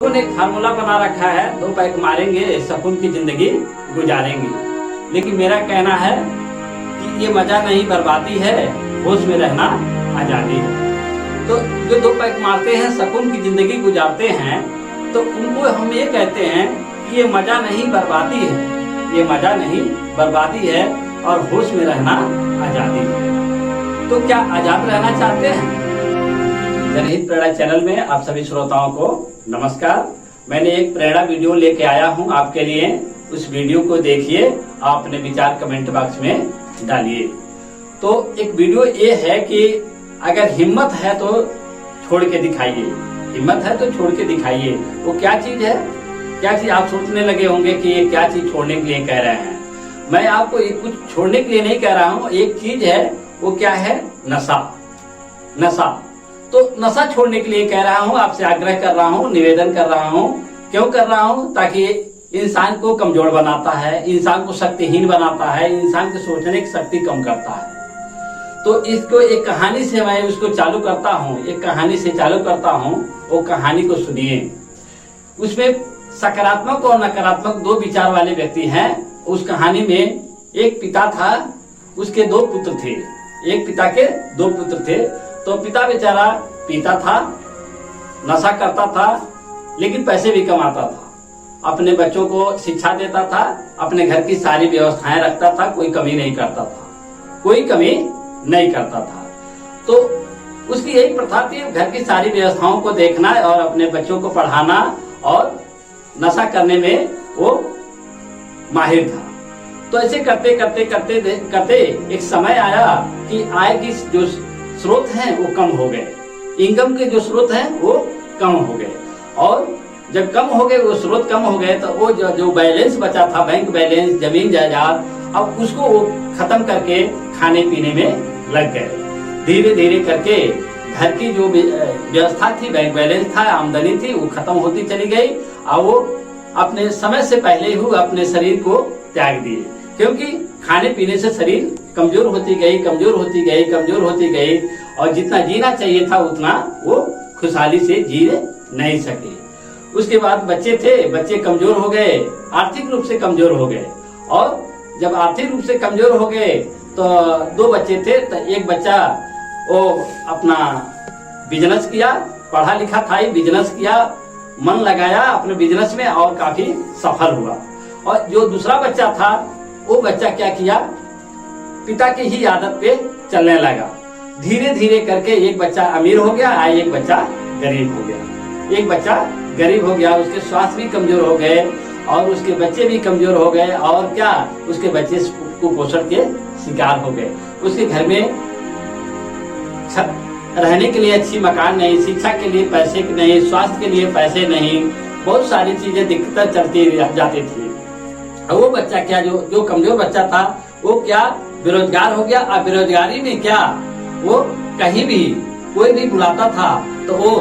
ने एक फार्मूला बना रखा है, 2 पैक मारेंगे सुकून की जिंदगी गुजारेंगे। लेकिन मेरा कहना है कि ये मजा नहीं बर्बादी है, होश में रहना आजादी है। तो जो 2 पैक मारते हैं सुकून की जिंदगी गुजारते हैं, तो उनको हम ये कहते हैं कि ये मजा नहीं बर्बादी है, ये मजा नहीं बर्बादी है और होश में रहना आजादी है। तो क्या आजाद रहना चाहते हैं? जनहित प्रेरणा चैनल में आप सभी श्रोताओं को नमस्कार। मैंने एक प्रेरणा वीडियो लेके आया हूं आपके लिए। उस वीडियो को देखिए, आप अपने विचार कमेंट बॉक्स में डालिए। तो एक वीडियो ये है कि अगर हिम्मत है तो छोड़ के दिखाइए, हिम्मत है तो छोड़ के दिखाइए। वो क्या चीज है? क्या चीज आप सोचने लगे होंगे कि ये क्या चीज छोड़ने के लिए कह रहे हैं। मैं आपको ये कुछ छोड़ने के लिए नहीं कह रहा हूँ। एक चीज है, वो क्या है? नशा। नशा तो नशा छोड़ने के लिए कह रहा हूँ, आपसे आग्रह कर रहा हूँ, निवेदन कर रहा हूँ। क्यों कर रहा हूँ? ताकि इंसान को कमजोर बनाता है, इंसान को शक्तिहीन बनाता है, इंसान की सोचने की शक्ति कम करता है। तो इसको एक कहानी से मैं उसको चालू करता हूँ, एक कहानी से चालू करता हूँ। वो कहानी को सुनिए। उसमें सकारात्मक और नकारात्मक 2 विचार वाले व्यक्ति हैं। उस कहानी में एक पिता था, उसके 2 पुत्र थे। एक पिता के 2 पुत्र थे। तो पिता बेचारा पीता था, नशा करता था, लेकिन पैसे भी कमाता था। अपने बच्चों को शिक्षा देता था, अपने घर की सारी व्यवस्थाएं रखता था, कोई कमी नहीं करता था, कोई कमी नहीं करता था। तो उसकी यही प्रथा थी, घर की सारी व्यवस्थाओं को देखना और अपने बच्चों को पढ़ाना, और नशा करने में वो माहिर था। तो ऐसे करते करते करते करते एक समय आया कि आय की जो स्रोत हैं वो कम हो गए, इनकम के जो स्रोत हैं वो कम हो गए। और जब कम हो गए, वो स्रोत कम हो गए, तो वो जो बैलेंस बचा था, बैंक बैलेंस, जमीन जायदाद, अब उसको वो खत्म करके खाने पीने में लग गए। धीरे धीरे करके घर की जो व्यवस्था थी, बैंक बैलेंस था, आमदनी थी, वो खत्म होती चली गई। और वो अपने समय से पहले ही अपने शरीर को त्याग दिए, क्योंकि खाने पीने से शरीर कमजोर होती गई, कमजोर होती गई, कमजोर होती गई। और जितना जीना चाहिए था उतना वो खुशहाली से जी नहीं सके। उसके बाद बच्चे थे, बच्चे कमजोर हो गए, आर्थिक रूप से कमजोर हो गए। और जब आर्थिक रूप से कमजोर हो गए तो 2 बच्चे थे। तो एक बच्चा वो अपना बिजनेस किया, पढ़ा लिखा था, बिजनेस किया, मन लगाया अपने बिजनेस में और काफी सफल हुआ। और जो दूसरा बच्चा था, वो बच्चा क्या किया? पिता की ही आदत पे चलने लगा। धीरे धीरे करके एक बच्चा अमीर हो गया, एक बच्चा गरीब हो गया। एक बच्चा गरीब हो गया, उसके स्वास्थ्य भी कमजोर हो गए और उसके बच्चे भी कमजोर हो गए। और क्या, उसके बच्चे कुपोषण के शिकार हो गए। उसके घर में रहने के लिए अच्छी मकान नहीं, शिक्षा के लिए पैसे नहीं, स्वास्थ्य के लिए पैसे नहीं, बहुत सारी चीजें दिक्कतें चलती जाती थी। वो बच्चा क्या, जो कमजोर बच्चा था, वो क्या बेरोजगार हो गया। और बेरोजगारी में क्या, वो कहीं भी कोई भी बुलाता था तो वो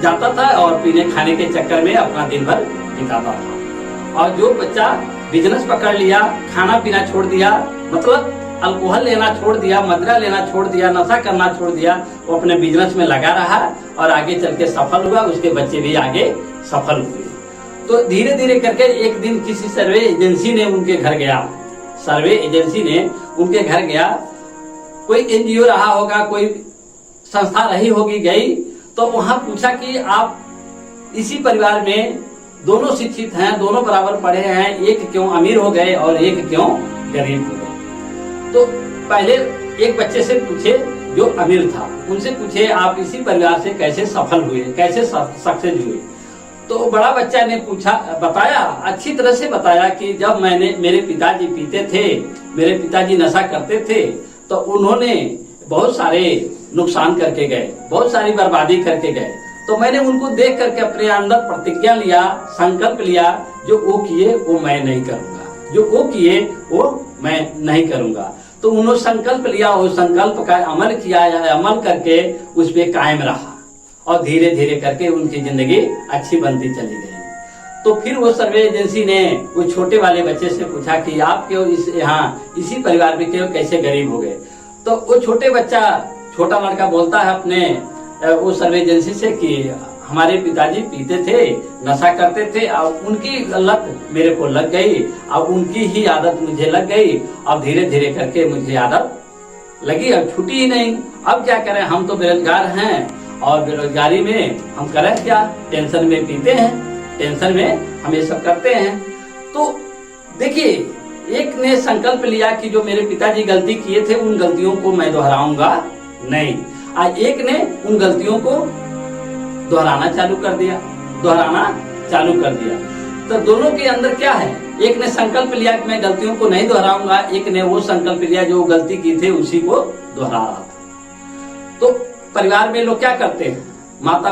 जाता था और पीने खाने के चक्कर में अपना दिन भर बिताता था। और जो बच्चा बिजनेस पकड़ लिया, खाना पीना छोड़ दिया, मतलब अल्कोहल लेना छोड़ दिया, मदिरा लेना छोड़ दिया, नशा करना छोड़ दिया, वो अपने बिजनेस में लगा रहा और आगे चल के सफल हुआ। उसके बच्चे भी आगे सफल हुए। तो धीरे धीरे करके एक दिन किसी सर्वे एजेंसी ने उनके घर गया, सर्वे एजेंसी ने उनके घर गया। कोई एनजीओ रहा होगा, कोई संस्था रही होगी, गई तो वहां पूछा कि आप इसी परिवार में दोनों शिक्षित हैं, दोनों बराबर पढ़े हैं, एक क्यों अमीर हो गए और एक क्यों गरीब हो गए? तो पहले एक बच्चे से पूछे जो अमीर था, उनसे पूछे आप इसी परिवार से कैसे सफल हुए, कैसे सक्सेस हुए? तो बड़ा बच्चा ने बताया, अच्छी तरह से बताया कि जब मेरे पिताजी पीते थे, मेरे पिताजी नशा करते थे, तो उन्होंने बहुत सारे नुकसान करके गए, बहुत सारी बर्बादी करके गए। तो मैंने उनको देख करके अपने अंदर प्रतिज्ञा लिया, संकल्प लिया, जो वो किए वो मैं नहीं करूंगा, जो वो किए वो मैं नहीं करूंगा। तो उन्होंने संकल्प लिया, वो संकल्प का अमल किया, अमल करके उस पर कायम रहा और धीरे धीरे करके उनकी जिंदगी अच्छी बनती चली गई। तो फिर वो सर्वे एजेंसी ने वो छोटे वाले बच्चे से पूछा कि आप क्यों इसी परिवार में क्यों कैसे गरीब हो गए? तो वो छोटा लड़का बोलता है अपने वो सर्वे एजेंसी से कि हमारे पिताजी पीते थे, नशा करते थे, अब उनकी लत मेरे को लग गई, अब उनकी ही आदत मुझे लग गई। अब धीरे धीरे करके मुझे आदत लगी, अब छूटी ही नहीं। अब क्या करें, हम तो बेरोजगार हैं और बेरोजगारी में हम करें क्या, टेंशन में पीते हैं, टेंशन में हम ये सब करते हैं। तो देखिए, एक ने संकल्प लिया कि जो मेरे पिताजी गलती किए थे उन गलतियों को मैं दोहराऊंगा नहीं। आज एक ने उन गलतियों को दोहराना चालू कर दिया, तो दोनों के अंदर क्या है, एक ने संकल्प लिया कि मैं गलतियों को नहीं दोहराऊंगा, एक ने वो संकल्प लिया जो गलती की थी उसी को दोहरा रहा था। तो परिवार में लोग क्या करते हैं, माता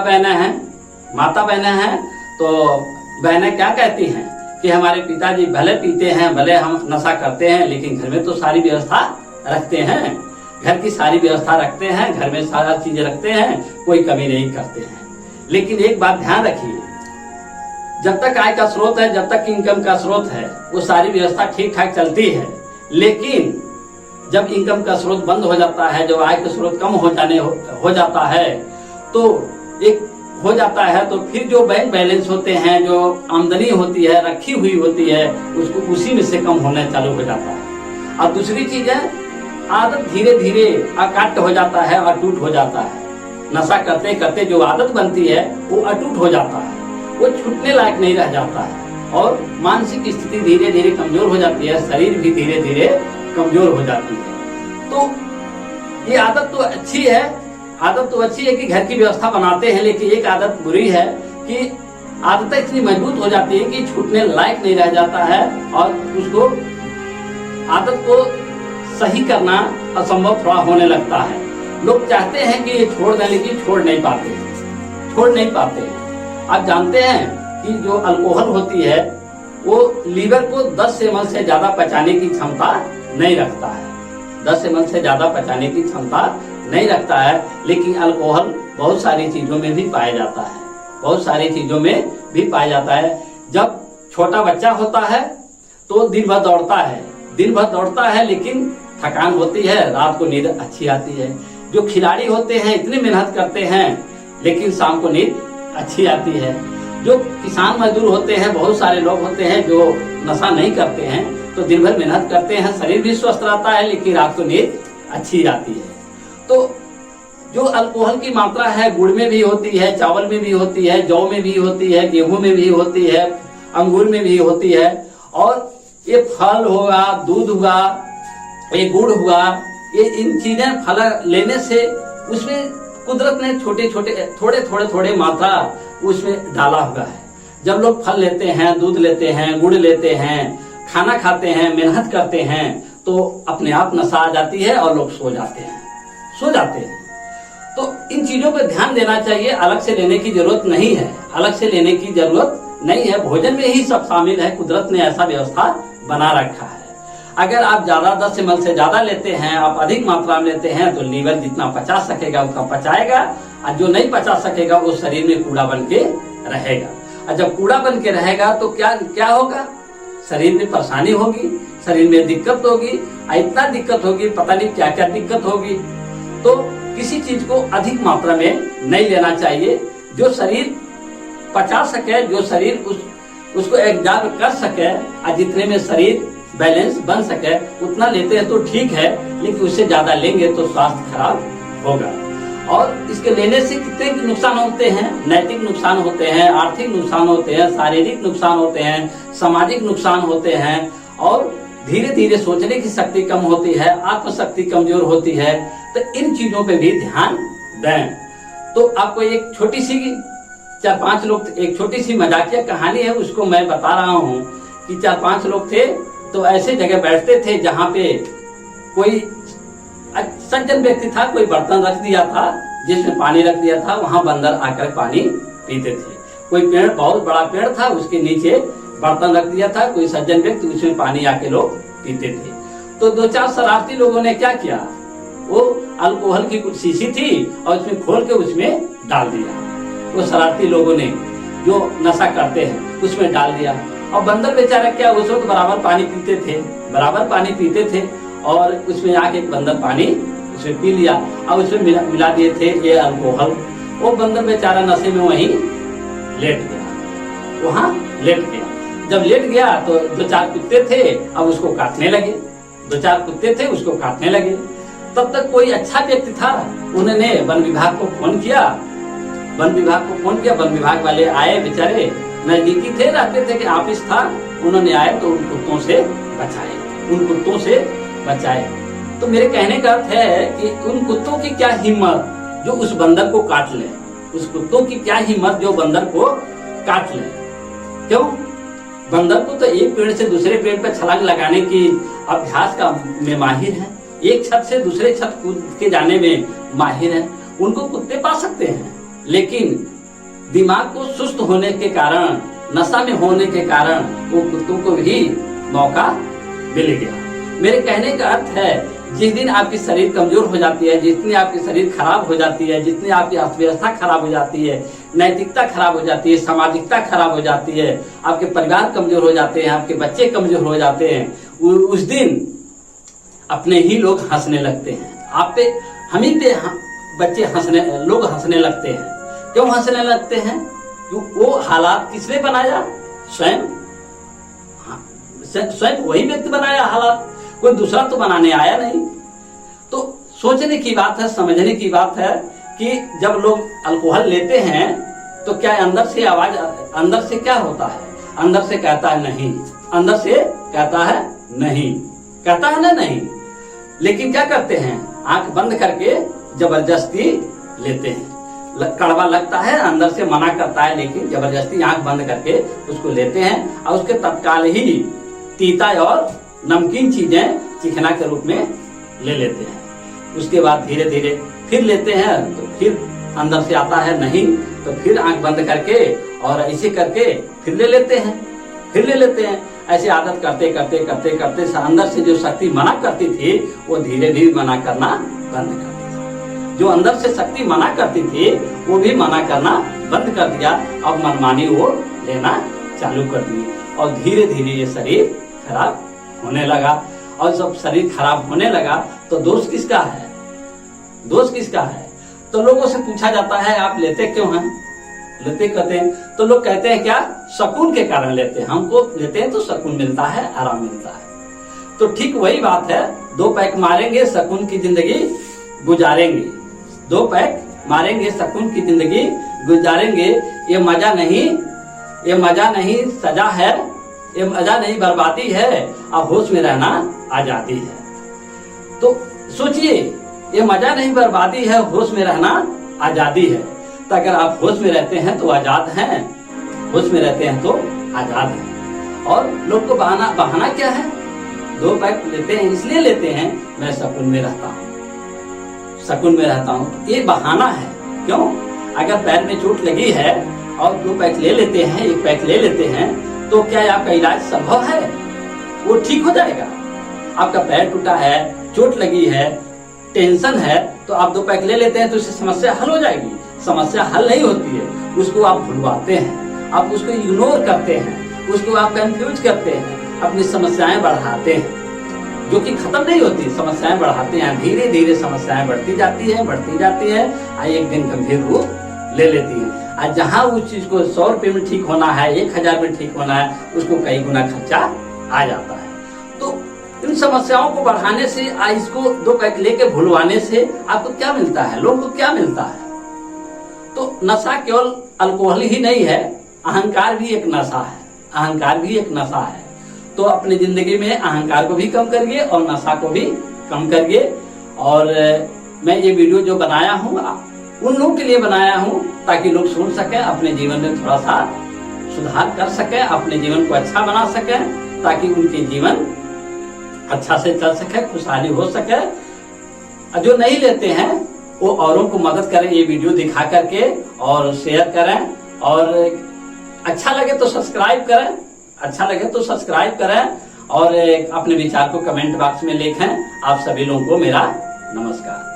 बहनें हैं तो बहनें क्या कहती हैं कि हमारे पिताजी भले पीते हैं, भले हम नशा करते हैं, लेकिन घर में तो सारी व्यवस्था रखते हैं, घर की सारी व्यवस्था रखते हैं, घर में सारा चीज रखते हैं, कोई कमी नहीं करते हैं। लेकिन एक बात ध्यान रखिए, जब तक आय का स्रोत है, जब तक इनकम का स्रोत है, वो सारी व्यवस्था ठीक ठाक चलती है। लेकिन जब इनकम का स्रोत बंद हो जाता है, जब आय का स्रोत कम हो जाता है, तो फिर जो बैंक बैलेंस होते हैं, जो आमदनी होती है, रखी हुई होती है, उसको उसी में से कम होने चालू हो जाता है। और दूसरी चीज है, आदत धीरे धीरे अकाट्य हो जाता है, अटूट हो जाता है। नशा करते करते जो आदत बनती है वो अटूट हो जाता है, वो छूटने लायक नहीं रह जाता है, और मानसिक स्थिति धीरे धीरे कमजोर हो जाती है, शरीर भी धीरे धीरे कमजोर हो जाती है। तो ये आदत तो अच्छी है कि घर की व्यवस्था बनाते हैं, लेकिन एक आदत बुरी है कि आदतें इतनी मजबूत हो जाती है कि छूटने लायक नहीं रह जाता है, और उसको आदत को सही करना असंभव थोड़ा होने लगता है। लोग चाहते हैं कि ये छोड़ दें, लेकिन छोड़ नहीं पाते। आप जानते हैं कि जो अल्कोहल होती है वो लीवर को 10 ml से ज्यादा पचाने की क्षमता नहीं रखता है, 10 ml से ज्यादा पचाने की क्षमता नहीं रखता है। लेकिन अल्कोहल बहुत सारी चीजों में भी पाया जाता है। जब छोटा बच्चा होता है तो दिन भर दौड़ता है, लेकिन थकान होती है, रात को नींद अच्छी आती है। जो खिलाड़ी होते हैं इतनी मेहनत करते हैं, लेकिन शाम को नींद अच्छी आती है। जो किसान मजदूर होते हैं, बहुत सारे लोग होते हैं जो नशा नहीं करते हैं, तो दिन भर मेहनत करते हैं, शरीर भी स्वस्थ रहता है, लेकिन रात को नींद अच्छी आती है। तो जो अल्कोहल की मात्रा है, गुड़ में भी होती है, चावल में भी होती है, जौ में भी होती है, गेहूं में भी होती है, अंगूर में भी होती है, और ये फल होगा, दूध हुआ, ये गुड़ हुआ, ये इन चीजें फल लेने से उसमें कुदरत ने थोड़े मात्रा उसमें डाला हुआ है। जब लोग फल लेते हैं, दूध लेते हैं, गुड़ लेते हैं, खाना खाते हैं, मेहनत करते हैं, तो अपने आप नशा आ जाती है और लोग सो जाते हैं। तो इन चीजों पर ध्यान देना चाहिए। अलग से लेने की जरूरत नहीं है, भोजन में ही सब शामिल है। कुदरत ने ऐसा व्यवस्था बना रखा है। अगर आप ज्यादा 10 ml से ज्यादा लेते हैं, आप अधिक मात्रा में लेते हैं, तो लीवर जितना पचा सकेगा उतना पचाएगा, और जो नहीं पचा सकेगा वो शरीर में कूड़ा बन के रहेगा। और जब कूड़ा बन के रहेगा तो क्या होगा, शरीर में परेशानी होगी, शरीर में दिक्कत होगी, इतना दिक्कत होगी, पता नहीं क्या क्या दिक्कत होगी। तो किसी चीज को अधिक मात्रा में नहीं लेना चाहिए। जो शरीर पचा सके, जो शरीर उसको एब्जॉर्ब कर सके, और जितने में शरीर बैलेंस बन सके उतना लेते हैं तो ठीक है, लेकिन उससे ज्यादा लेंगे तो स्वास्थ्य खराब होगा। और इसके लेने से कितने नुकसान होते हैं, नैतिक नुकसान होते हैं, आर्थिक नुकसान होते हैं, शारीरिक नुकसान होते हैं, सामाजिक नुकसान होते हैं, और धीरे धीरे सोचने की शक्ति कम होती है, आत्मशक्ति कमजोर होती है। तो इन चीजों पे भी ध्यान दें। तो आपको एक छोटी सी 4-5 लोग, एक छोटी सी मजाकिया कहानी है, उसको मैं बता रहा हूँ कि 4-5 लोग थे, तो ऐसे जगह बैठते थे जहाँ पे कोई सज्जन व्यक्ति था, कोई बर्तन रख दिया था जिसमें पानी रख दिया था, वहां बंदर आकर पानी पीते थे। कोई पेड़, बहुत बड़ा पेड़ था, उसके नीचे बर्तन रख दिया था, कोई सज्जन व्यक्ति, उसमें पानी आके लोग पीते थे। तो 2-4 शरारती लोगों ने क्या किया, वो अल्कोहल की कुछ शीशी थी और उसमें खोल के उसमें डाल दिया। वो शरारती लोगों ने जो नशा करते हैं उसमें डाल दिया, और बंदर बेचारा क्या, उस वक्त बराबर पानी पीते थे, और उसमें आके बंदर पानी उसमें पी लिया, और उसमें मिला दिए थे ये अल्कोहल। वो बंदर बेचारा नशे में वहीं लेट गया, वहां लेट गया। जब लेट गया तो दो चार कुत्ते थे, अब उसको काटने लगे, दो चार कुत्ते थे उसको काटने लगे। तब तक कोई अच्छा व्यक्ति था, उन्होंने वन विभाग को फोन किया, वन विभाग को फोन किया। वन विभाग वाले आए, बेचारे नजदीकी थे, रहते थे कि ऑफिस था, उन्होंने आए तो उन कुत्तों से बचाए, उन कुत्तों से बचाए। तो मेरे कहने का अर्थ है कि उन कुत्तों की क्या हिम्मत जो उस बंदर को काट ले, उस कुत्तों की क्या हिम्मत जो बंदर को काट ले। क्यों? बंदर को तो एक पेड़ से दूसरे पेड़ पर छलांग लगाने की अभ्यास का में माहिर है, एक छत से दूसरे छत कूद के जाने में माहिर है। उनको कुत्ते पा सकते हैं, लेकिन दिमाग को सुस्त होने के कारण, नशा में होने के कारण वो कुत्तों को भी मौका मिल गया। मेरे कहने का अर्थ है, जिस दिन आपकी शरीर कमजोर हो जाती है, जितनी आपकी शरीर खराब हो जाती है, जितनी आपकी अर्थव्यवस्था खराब हो जाती है, नैतिकता खराब हो जाती है, सामाजिकता खराब हो जाती है, आपके परिवार कमजोर हो जाते हैं, आपके बच्चे कमजोर हो जाते हैं, उस दिन अपने ही लोग हंसने लगते हैं आप पे, हम ही पे बच्चे हंसने, लोग हंसने लगते हैं। क्यों हंसने लगते हैं? क्यों? वो हालात किसने बनाया? स्वयं, स्वयं वही व्यक्ति बनाया हालात, कोई दूसरा तो बनाने आया नहीं। तो सोचने की बात है, समझने की बात है कि जब लोग अल्कोहल लेते हैं तो क्या अंदर से आवाज, अंदर से क्या होता है? अंदर से कहता है नहीं, अंदर से कहता है नहीं, कहता है ना नहीं। लेकिन क्या करते हैं? आंख बंद करके जबरदस्ती लेते हैं। कड़वा लगता है, अंदर से मना करता है, लेकिन जबरदस्ती आंख बंद करके उसको लेते हैं और उसके तत्काल ही तीता और नमकीन चीजें चिकना के रूप में ले लेते हैं। उसके बाद धीरे धीरे फिर लेते हैं, तो फिर अंदर से आता है नहीं, तो फिर आंख बंद करके और ऐसे करके फिर ले लेते हैं, फिर ले लेते हैं। ऐसे आदत करते करते करते करते अंदर से जो शक्ति मना करती थी वो धीरे धीरे मना करना बंद कर दिया। जो अंदर से शक्ति मना करती थी वो भी मना करना बंद कर दिया। अब मनमानी वो लेना चालू कर दी और धीरे धीरे ये शरीर खराब होने लगा। और जब शरीर खराब होने लगा तो दोष किसका है? दोष किसका है? तो लोगों से पूछा जाता है आप लेते क्यों हैं? लेते कहते हैं तो लोग कहते हैं क्या? सुकून के कारण लेते हैं। हमको लेते हैं तो सुकून मिलता है, आराम मिलता है। तो ठीक वही बात है, 2 पैक मारेंगे सुकून की जिंदगी गुजारेंगे, 2 पैक मारेंगे सुकून की जिंदगी गुजारेंगे। ये मजा नहीं, ये मजा नहीं सजा है, ये मजा नहीं बर्बादी है, अब होश में रहना आजादी है। तो सोचिए, ये मजा नहीं बर्बादी है, होश में रहना आजादी है। तो अगर आप होश में रहते हैं तो आजाद हैं, होश में रहते हैं तो आजाद हैं। और लोग को बहाना क्या है? 2 पैक लेते हैं इसलिए लेते हैं मैं सुकून में रहता हूँ, सुकून में रहता हूँ, ये बहाना है। क्यों? अगर पैर में चोट लगी है और 2 पैक ले लेते हैं, 1 पैक ले लेते हैं, तो क्या आपका इलाज संभव है? वो ठीक हो जाएगा? आपका पैर टूटा है, चोट लगी है, टेंशन है, तो आप 2 पैक ले लेते हैं तो इससे समस्या हल हो जाएगी। समस्या हल नहीं होती है, उसको आप भुलवाते हैं, आप उसको इग्नोर करते हैं, उसको आप कंफ्यूज करते हैं, अपनी समस्याएं बढ़ाते हैं, जो कि खत्म नहीं होती। समस्याएं बढ़ाते हैं, धीरे धीरे समस्याएं बढ़ती जाती है, बढ़ती जाती है, एक दिन गंभीर रूप ले लेती है। और जहां उस चीज को 100 रुपए में ठीक होना है, 1000 में ठीक होना है, उसको कई गुना खर्चा आ जाता है। तो इन समस्याओं को बढ़ाने से, इसको 2 पैक लेके भुलवाने से आपको क्या मिलता है? लोगों को क्या मिलता है? तो नशा केवल अल्कोहल ही नहीं है, अहंकार भी एक नशा है, अहंकार भी एक नशा है। तो अपनी जिंदगी में अहंकार को भी कम करिए और नशा को भी कम करिए। और मैं ये वीडियो जो बनाया हूँ उन लोगों के लिए बनाया हूँ ताकि लोग सुन सके, अपने जीवन में थोड़ा सा सुधार कर सके, अपने जीवन को अच्छा बना सके, ताकि उनके जीवन अच्छा से चल सके, खुशहाली हो सके। जो नहीं लेते हैं वो औरों को मदद करें, ये वीडियो दिखा करके और शेयर करें। और अच्छा लगे तो सब्सक्राइब करें, अच्छा लगे तो सब्सक्राइब करें और अपने विचार को कमेंट बॉक्स में लिखें। आप सभी लोगों को मेरा नमस्कार।